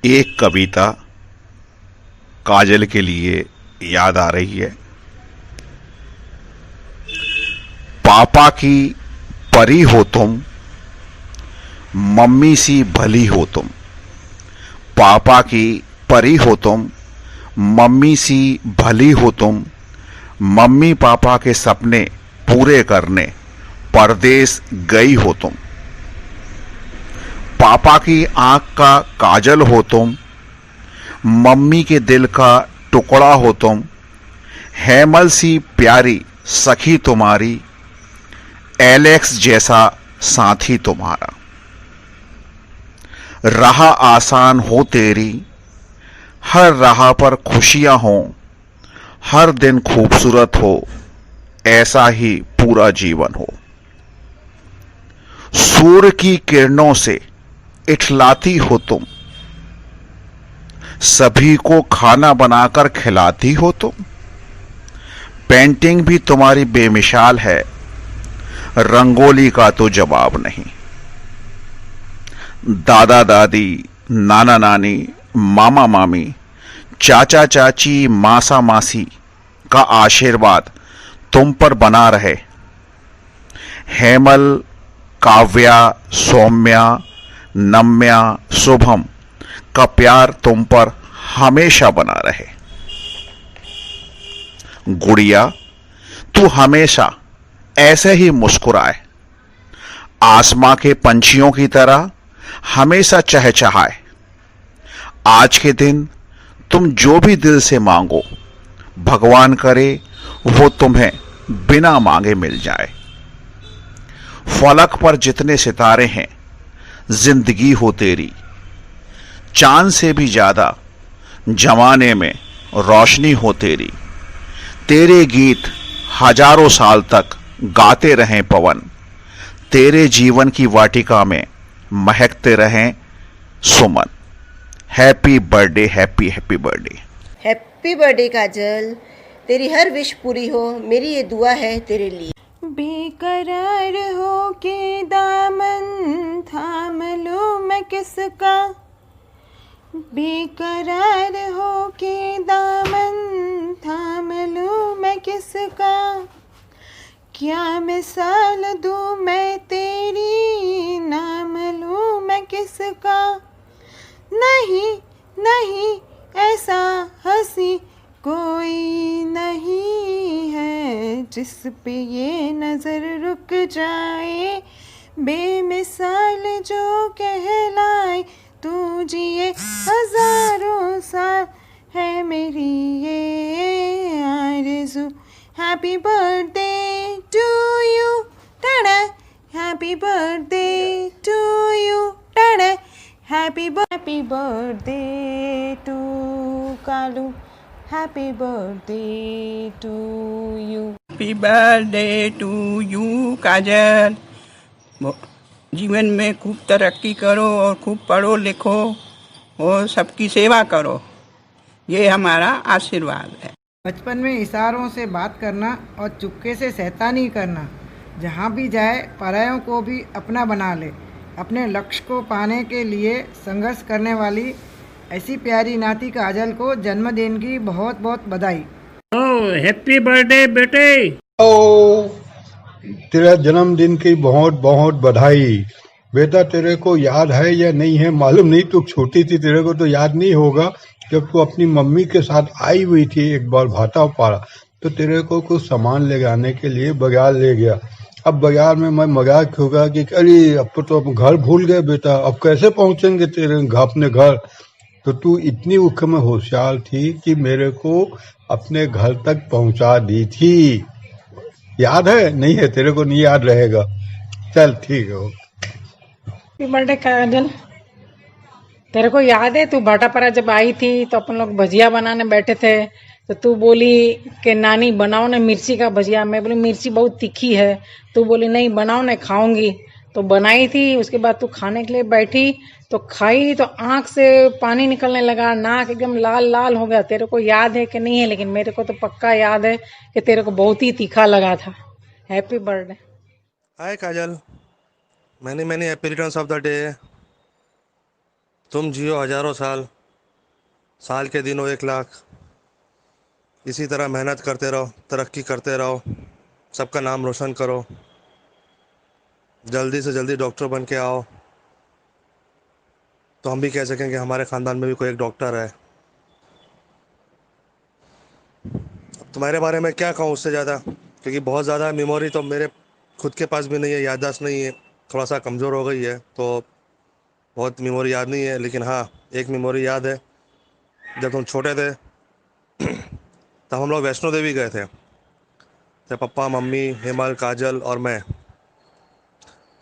एक कविता काजल के लिए याद आ रही है। पापा की परी हो तुम, मम्मी सी भली हो तुम। पापा की परी हो तुम, मम्मी सी भली हो तुम। मम्मी पापा के सपने पूरे करने परदेस गई हो तुम। पापा की आंख का काजल हो तुम, मम्मी के दिल का टुकड़ा हो तुम। हेमल सी प्यारी सखी तुम्हारी, एलेक्स जैसा साथी तुम्हारा। राह आसान हो तेरी, हर राह पर खुशियां हो। हर दिन खूबसूरत हो, ऐसा ही पूरा जीवन हो। सूर्य की किरणों से इठलाती हो तुम, सभी को खाना बनाकर खिलाती हो तुम। पेंटिंग भी तुम्हारी बेमिसाल है, रंगोली का तो जवाब नहीं। दादा दादी, नाना नानी, मामा मामी, चाचा चाची, मासा मासी का आशीर्वाद तुम पर बना रहे। हेमल, काव्या, सौम्या, नम्या, शुभम का प्यार तुम पर हमेशा बना रहे। गुड़िया, तू हमेशा ऐसे ही मुस्कुराए, आसमां के पंछियों की तरह हमेशा चहचहाए। आज के दिन तुम जो भी दिल से मांगो, भगवान करे वो तुम्हें बिना मांगे मिल जाए। फलक पर जितने सितारे हैं, जिंदगी हो तेरी। चांद से भी ज्यादा जमाने में रोशनी हो तेरी। तेरे गीत हजारों साल तक गाते रहें पवन। तेरे जीवन की वाटिका में महकते रहें सुमन। Happy birthday, happy happy birthday. Happy birthday Kajal, तेरी हर विश पूरी हो, मेरी ये दुआ है तेरे लिए। बेकरार हो के दामन थाम लूं मैं किसका। बेकरार हो के दामन थाम लूं मैं किसका। क्या मिसाल दूं मैं तेरी, नाम लूं मैं किसका। नहीं नहीं ऐसा हंसी कोई नहीं है, जिस पे ये नजर रुक जाए। बेमिसाल जो कहलाए, तू जिए हजारों साल, है मेरी ये आरज़ू। Happy birthday to you, tada. Happy birthday to you, tada. Happy birthday to Kalu. Happy birthday to you. Happy birthday to you Kajal. जीवन में खूब तरक्की करो और खूब पढ़ो लिखो और सबकी सेवा करो, ये हमारा आशीर्वाद है। बचपन में इशारों से बात करना और चुपके से शैतानी करना, जहाँ भी जाए परायों को भी अपना बना ले। अपने लक्ष्य को पाने के लिए संघर्ष करने वाली ऐसी प्यारी नाती काजल को जन्मदिन की बहुत बहुत बधाई। हैप्पी बर्थडे बेटे। तेरा जन्मदिन की बहुत बहुत बधाई। बेटा, तेरे को याद है या नहीं है मालूम नहीं, तू छोटी थी, तेरे को तो याद नहीं होगा। जब तू अपनी मम्मी के साथ आई हुई थी एक बार भाटापारा, तो तेरे को कुछ सामान ले जाने के लिए बाजार ले गया। अब बाजार में मैं मजाक होगा कि अरे अब तो हम घर भूल गए बेटा, अब कैसे पहुंचेंगे तेरे अपने घर। तो तू इतनी उख में होशियार थी कि मेरे को अपने घर तक पहुंचा दी थी। याद है? नहीं है, तेरे को नहीं याद रहेगा। चल ठीक है। हैप्पी बर्थडे काजल, तेरे को याद है तू भाटापारा जब आई थी तो अपन लोग भजिया बनाने बैठे थे, तो तू बोली कि नानी बनाओ ना मिर्ची का भजिया। मैं बोली मिर्ची बहुत तीखी है। तू बोली नहीं बनाओ ना, खाऊंगी। तो बनाई थी। उसके बाद तू खाने के लिए बैठी तो खाई तो आंख से पानी निकलने लगा, नाक एकदम लाल लाल हो गया। तेरे को याद है कि नहीं है, लेकिन मेरे को तो पक्का याद है कि तेरे को बहुत ही तीखा लगा था। Happy birthday. Hi Kajal, many happy returns of the day. तुम जियो हजारों साल, साल के दिनों 1 लाख। इसी तरह मेहनत करते रहो, तरक्की करते रहो, सबका नाम रोशन करो, जल्दी से जल्दी डॉक्टर बन के आओ, तो हम भी कह सकें कि हमारे ख़ानदान में भी कोई एक डॉक्टर है। अब तुम्हारे बारे में क्या कहूँ उससे ज़्यादा, क्योंकि बहुत ज़्यादा मेमोरी तो मेरे खुद के पास भी नहीं है, याददाश्त नहीं है, थोड़ा सा कमज़ोर हो गई है, तो बहुत मेमोरी याद नहीं है। लेकिन हाँ, एक मेमोरी याद है, जब तुम छोटे थे तब हम लोग वैष्णो देवी गए थे, तो पापा, मम्मी, हेमल, काजल और मैं।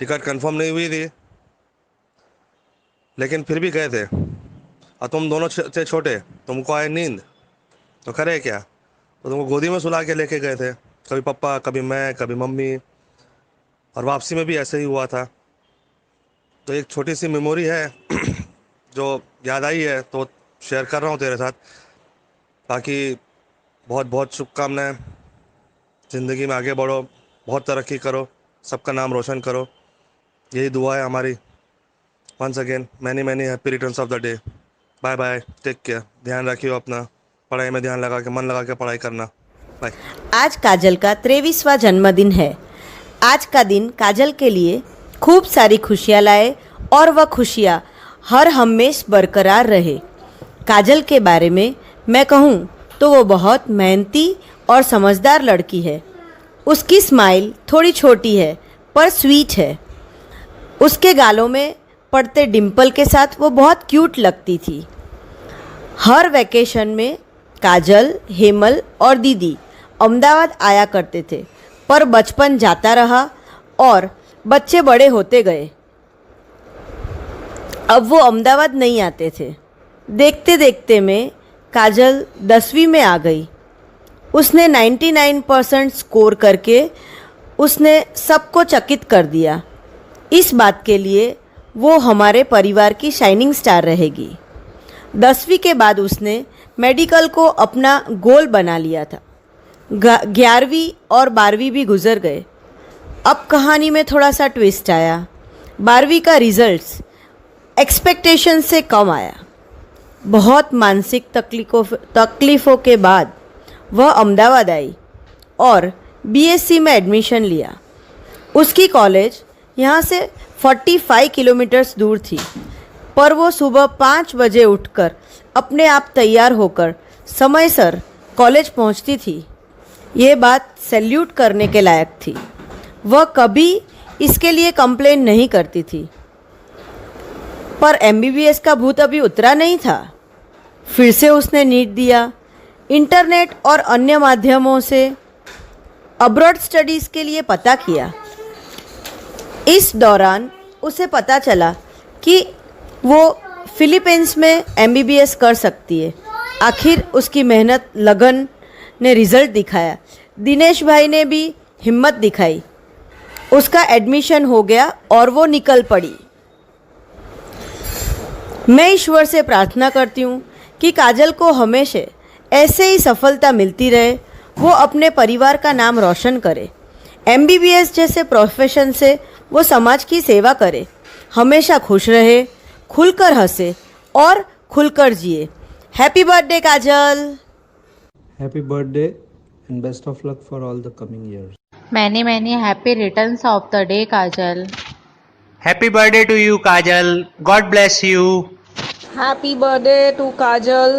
टिकट कंफर्म नहीं हुई थी, लेकिन फिर भी गए थे। और तुम दोनों थे छोटे, तुमको आए नींद, तो करे क्या, तो तुमको गोदी में सुला के लेके गए थे, कभी पापा, कभी मैं, कभी मम्मी, और वापसी में भी ऐसे ही हुआ था। तो एक छोटी सी मेमोरी है जो याद आई है, तो शेयर कर रहा हूँ तेरे साथ। बाकी बहुत बहुत शुभकामनाएं, ज़िंदगी में आगे बढ़ो, बहुत तरक्की करो, सबका नाम रोशन करो, यही दुआ है हमारी। Once again many many happy returns of the day. Bye bye, take care, ध्यान रखियो अपना, पढ़ाई में ध्यान लगा के, मन लगा के पढ़ाई करना। बाय। आज काजल का 23वां जन्मदिन है। आज का दिन काजल के लिए खूब सारी खुशियाँ लाए और वह खुशियाँ हर हमेश बरकरार रहे। काजल के बारे में मैं कहूँ तो वो बहुत मेहनती और समझदार लड़की है। उसकी स्माइल थोड़ी छोटी है पर स्वीट है। उसके गालों में पड़ते डिम्पल के साथ वो बहुत क्यूट लगती थी। हर वैकेशन में काजल, हेमल और दीदी अहमदाबाद आया करते थे, पर बचपन जाता रहा और बच्चे बड़े होते गए। अब वो अहमदाबाद नहीं आते थे। देखते देखते में काजल 10वीं में आ गई। उसने 99% स्कोर करके उसने सबको चकित कर दिया। इस बात के लिए वो हमारे परिवार की शाइनिंग स्टार रहेगी। 10वीं के बाद उसने मेडिकल को अपना गोल बना लिया था। 11वीं और 12वीं भी गुजर गए। अब कहानी में थोड़ा सा ट्विस्ट आया। 12वीं का रिजल्ट्स एक्सपेक्टेशन से कम आया। बहुत मानसिक तकलीफ़ों के बाद वह अहमदाबाद आई और बीएससी में एडमिशन लिया। उसकी कॉलेज यहाँ से 45 किलोमीटर्स दूर थी, पर वो सुबह 5 बजे उठकर अपने आप तैयार होकर समयसर कॉलेज पहुँचती थी। ये बात सैल्यूट करने के लायक थी। वह कभी इसके लिए कंप्लेन नहीं करती थी। पर एमबीबीएस का भूत अभी उतरा नहीं था। फिर से उसने नीट दिया। इंटरनेट और अन्य माध्यमों से अब्रॉड स्टडीज़ के लिए पता किया। इस दौरान उसे पता चला कि वो फिलीपींस में एमबीबीएस कर सकती है। आखिर उसकी मेहनत, लगन ने रिज़ल्ट दिखाया। दिनेश भाई ने भी हिम्मत दिखाई। उसका एडमिशन हो गया और वो निकल पड़ी। मैं ईश्वर से प्रार्थना करती हूँ कि काजल को हमेशा ऐसे ही सफलता मिलती रहे। वो अपने परिवार का नाम रोशन करे। एमबीबीएस जैसे प्रोफेशन से वो समाज की सेवा करे। हमेशा खुश रहे, खुलकर हंसे और खुलकर जिए। Happy birthday Kajal. Happy birthday and best of luck for all the coming years. Many happy returns of the day, Kajal. Happy birthday to you, Kajal. God bless you. Happy birthday to Kajal,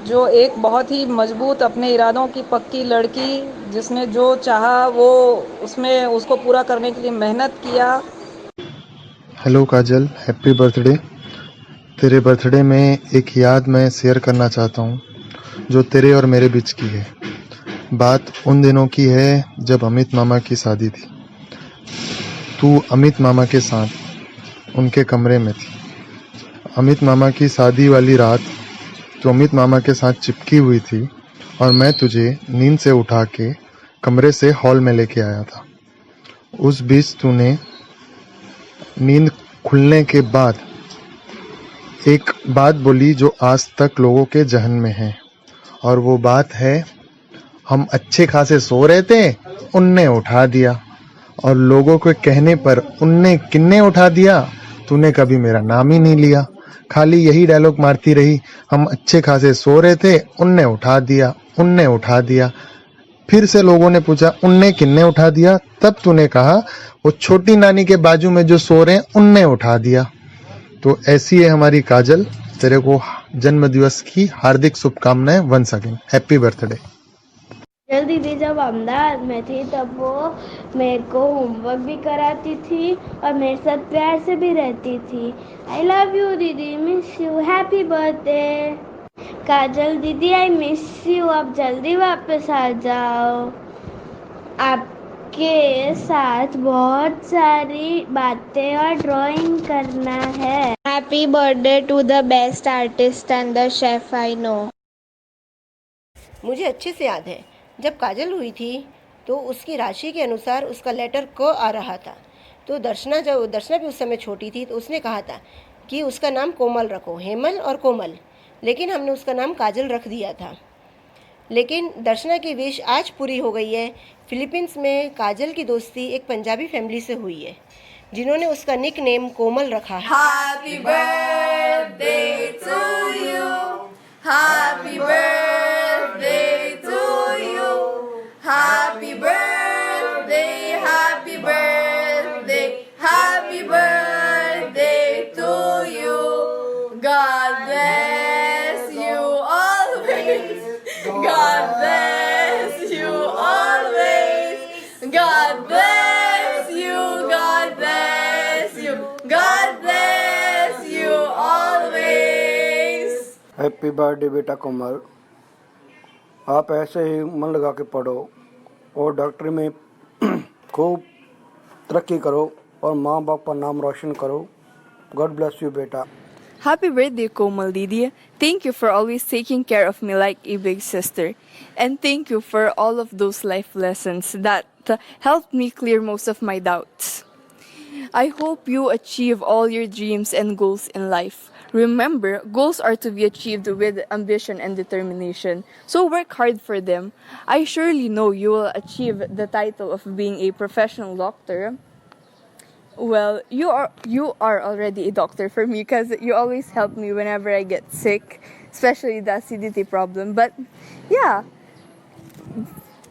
जो एक बहुत ही मजबूत, अपने इरादों की पक्की लड़की, जिसने जो चाहा वो उसमें उसको पूरा करने के लिए मेहनत किया। हेलो काजल, हैप्पी बर्थडे। तेरे बर्थडे में एक याद मैं शेयर करना चाहता हूँ जो तेरे और मेरे बीच की है। बात उन दिनों की है जब अमित मामा की शादी थी। तू अमित मामा के साथ उनके कमरे में थी। अमित मामा की शादी वाली रात तो अमित मामा के साथ चिपकी हुई थी और मैं तुझे नींद से उठा के कमरे से हॉल में लेके आया था। उस बीच तूने नींद खुलने के बाद एक बात बोली जो आज तक लोगों के जहन में है, और वो बात है, हम अच्छे खासे सो रहे थे, उनने उठा दिया, और लोगों के कहने पर उनने किन्ने उठा दिया, तूने कभी मेरा नाम ही नहीं लिया। खाली यही डायलॉग मारती रही। हम अच्छे खासे सो रहे थे, उनने उठा दिया, उनने उठा दिया। फिर से लोगों ने पूछा उनने किन्ने उठा दिया? तब तूने कहा वो छोटी नानी के बाजू में जो सो रहे हैं उनने उठा दिया। तो ऐसी है हमारी काजल। तेरे को जन्मदिवस की हार्दिक शुभकामनाएं। Once again happy birthday. Kajal दीदी जब अहमदाबाद में थी तब वो मेरे को होमवर्क भी कराती थी और मेरे साथ प्यार से भी रहती थी। आई लव यू दीदी, miss you, happy birthday. Kajal दीदी आई मिस यू, आप जल्दी वापस आ जाओ। आपके साथ बहुत सारी बातें और ड्राइंग करना है। Happy birthday to the best artist and the chef I know. मुझे अच्छे से याद है, जब काजल हुई थी तो उसकी राशि के अनुसार उसका लेटर क आ रहा था। तो दर्शना भी उस समय छोटी थी, तो उसने कहा था कि उसका नाम कोमल रखो, हेमल और कोमल, लेकिन हमने उसका नाम काजल रख दिया था। लेकिन दर्शना की विश आज पूरी हो गई है। फिलीपींस में काजल की दोस्ती एक पंजाबी फैमिली से हुई है, जिन्होंने उसका निक नेम कोमल रखा है। Happy birthday to you. Happy birthday to you. Happy birthday, happy birthday, happy birthday to you. God bless you always. God bless you always. God bless you. God bless you. God bless you always. Happy birthday बेटा कोमल। आप ऐसे ही मन लगा के पढ़ो और डॉक्टरी में खूब तरक्की करो और माँ बाप का नाम रोशन करो। गॉड ब्लेस यू बेटा। Happy birthday, Komal Didi. Thank you for always taking care of me like a big sister. And thank you for all of those life lessons that helped me clear most of my doubts. I hope you achieve all your dreams and goals in life. Remember, goals are to be achieved with ambition and determination. So work hard for them. I surely know you will achieve the title of being a professional doctor. Well, you are already a doctor for me because you always help me whenever I get sick, especially the acidity problem. But yeah,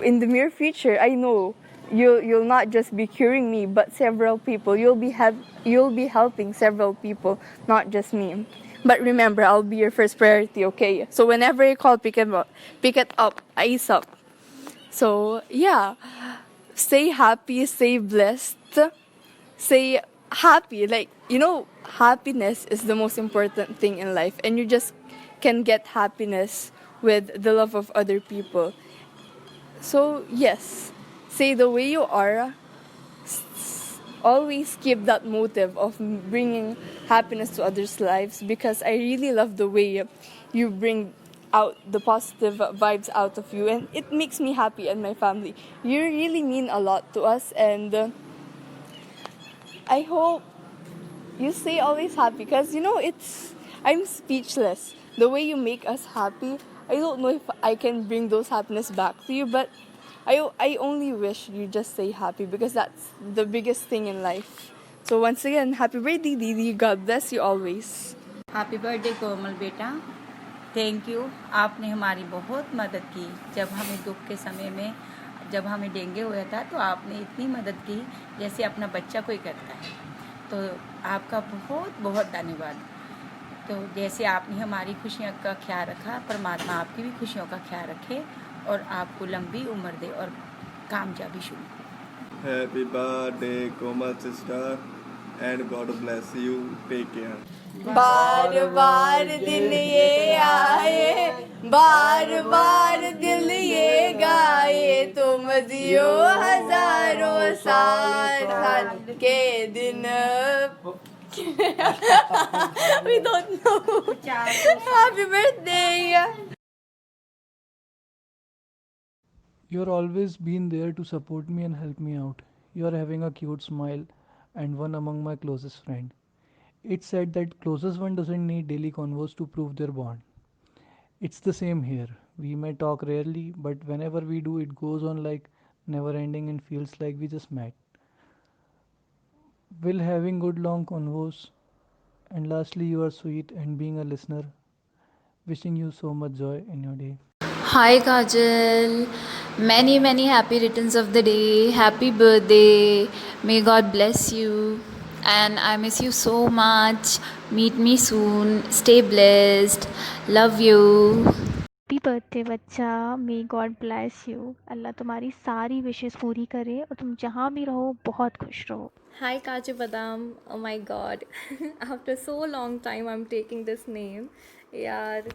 in the near future, I know you'll not just be curing me, but several people. You'll be helping several people, not just me. But remember, I'll be your first priority, okay? So whenever you call, pick it up, eyes up. So yeah, stay happy, stay blessed. Say happy, like, happiness is the most important thing in life, and you just can get happiness with the love of other people. So yes, say the way you are. Always keep that motive of bringing happiness to others' lives, because I really love the way you bring out the positive vibes out of you, and it makes me happy and my family. You really mean a lot to us, and I hope you stay always happy, because I'm speechless. The way you make us happy, I don't know if I can bring those happiness back to you, but I only wish you just stay happy, because that's the biggest thing in life. So once again, happy birthday, Didi. God bless you always. Happy birthday Komal बेटा। Thank you, आपने हमारी बहुत मदद की। जब हमें दुख के समय में, जब हमें डेंगू हुआ था, तो आपने इतनी मदद की जैसे अपना बच्चा कोई करता है। तो आपका बहुत बहुत धन्यवाद। तो जैसे आपने हमारी खुशियों का ख्याल रखा, परमात्मा आपकी भी खुशियों का ख्याल रखे और आपको लंबी उम्र दे और कामयाबी शुरू। Happy birthday Komal sister and God bless you, take care. बार बार दिन ये आए, बार बार दिल ये गाए, तुम जियो हजारों साल के दिन। We don't know. Happy birthday. You're always been there to support me and help me out. You're having a cute smile and one among my closest friend. It's said that closest one doesn't need daily convos to prove their bond. It's the same here. We may talk rarely, but whenever we do, it goes on like never ending and feels like we just met. Will having good long convos And lastly, you are sweet and being a listener. Wishing you so much joy in your day. Hi Kajal, many happy returns of the day. Happy birthday. May God bless you. And I miss you so much. Meet me soon. Stay blessed. Love you. Happy birthday बच्चा, may God bless you. अल्लाह तुम्हारी सारी wishes पूरी करे और तुम जहाँ भी रहो बहुत खुश रहो। Hi Kaju Badam. Oh my god. After so long time I'm taking this name. Yeah.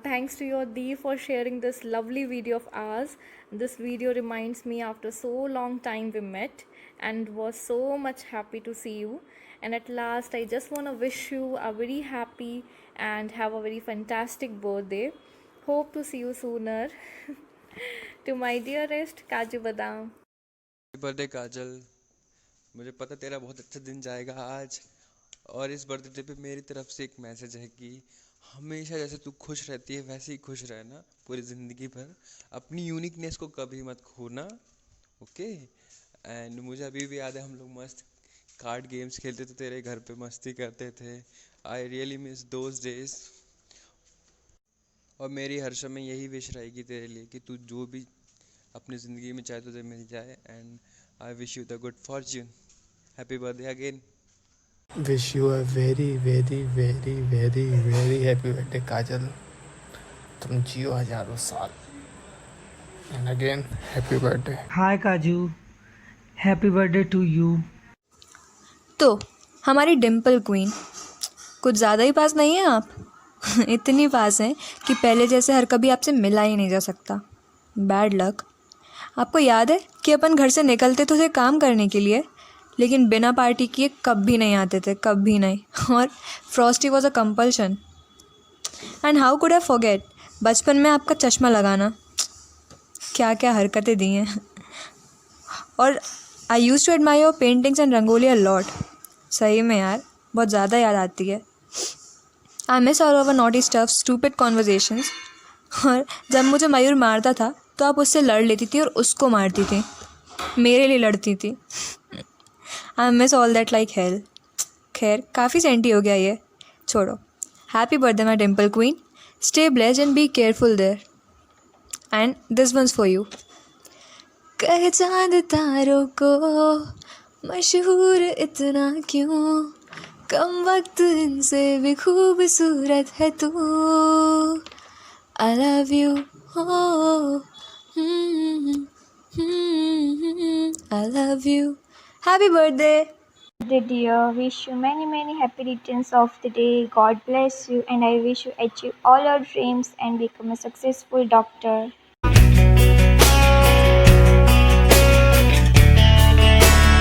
Thanks to your Dee for sharing this lovely video of ours. This video reminds me after so long time we met and was so much happy to see you. And at last I just want to wish you a very happy and have a very fantastic birthday. Hope to see you sooner. To my dearest Kaju Badam. Birthday Kajal, मुझे पता तेरा बहुत अच्छा दिन जाएगा आज। और इस बर्थडे पे मेरी तरफ से एक मैसेज है कि हमेशा जैसे तू खुश रहती है वैसे ही खुश रहना पूरी ज़िंदगी भर। अपनी यूनिकनेस को कभी मत खोना, ओके। एंड मुझे अभी भी याद है हम लोग मस्त कार्ड गेम्स खेलते थे, तेरे घर पे मस्ती करते थे। I really miss those days. और मेरी हर समय यही विश रहेगी तेरे लिए कि तू जो भी अपनी ज़िंदगी में चाहे तुझे मिल जाए। And I wish you the good Fortune. Happy birthday again. Wish you a very happy birthday काजल। तुम जियो हजारों साल। And again, happy birthday. हाय काजू, हैप्पी बर्थडे टू यू। तो हमारी डिम्पल क्वीन, कुछ ज़्यादा ही पास नहीं है आप? इतनी पास हैं कि पहले जैसे हर कभी आपसे मिला ही नहीं जा सकता। Bad luck. आपको याद है कि अपन घर से निकलते तो थे काम करने के लिए, लेकिन बिना पार्टी किए कभी नहीं आते थे, कभी नहीं। और Frosty was a compulsion. And how could I forget बचपन में आपका चश्मा लगाना। क्या क्या हरकतें दी हैं। और I used to admire your paintings and rangoli a lot. सही में यार बहुत ज़्यादा याद आती है। I miss all over naughty stuff, stupid conversations. और जब मुझे मयूर मारता था तो आप उससे लड़ लेती थी और उसको मारती थी, मेरे लिए लड़ती थी। I miss all that like hell. खैर काफ़ी सेंटी हो गया ये, छोड़ो। Happy birthday my dimple queen. Stay blessed and be careful there. And this one's for you. कह चांद तारों को मशहूर इतना क्यों, कम वक्त इनसे भी खूबसूरत है तू। I love you, I love you. Happy birthday. Dear, wish you many happy returns of the day. God bless you and I wish you achieve all your dreams and become a successful doctor.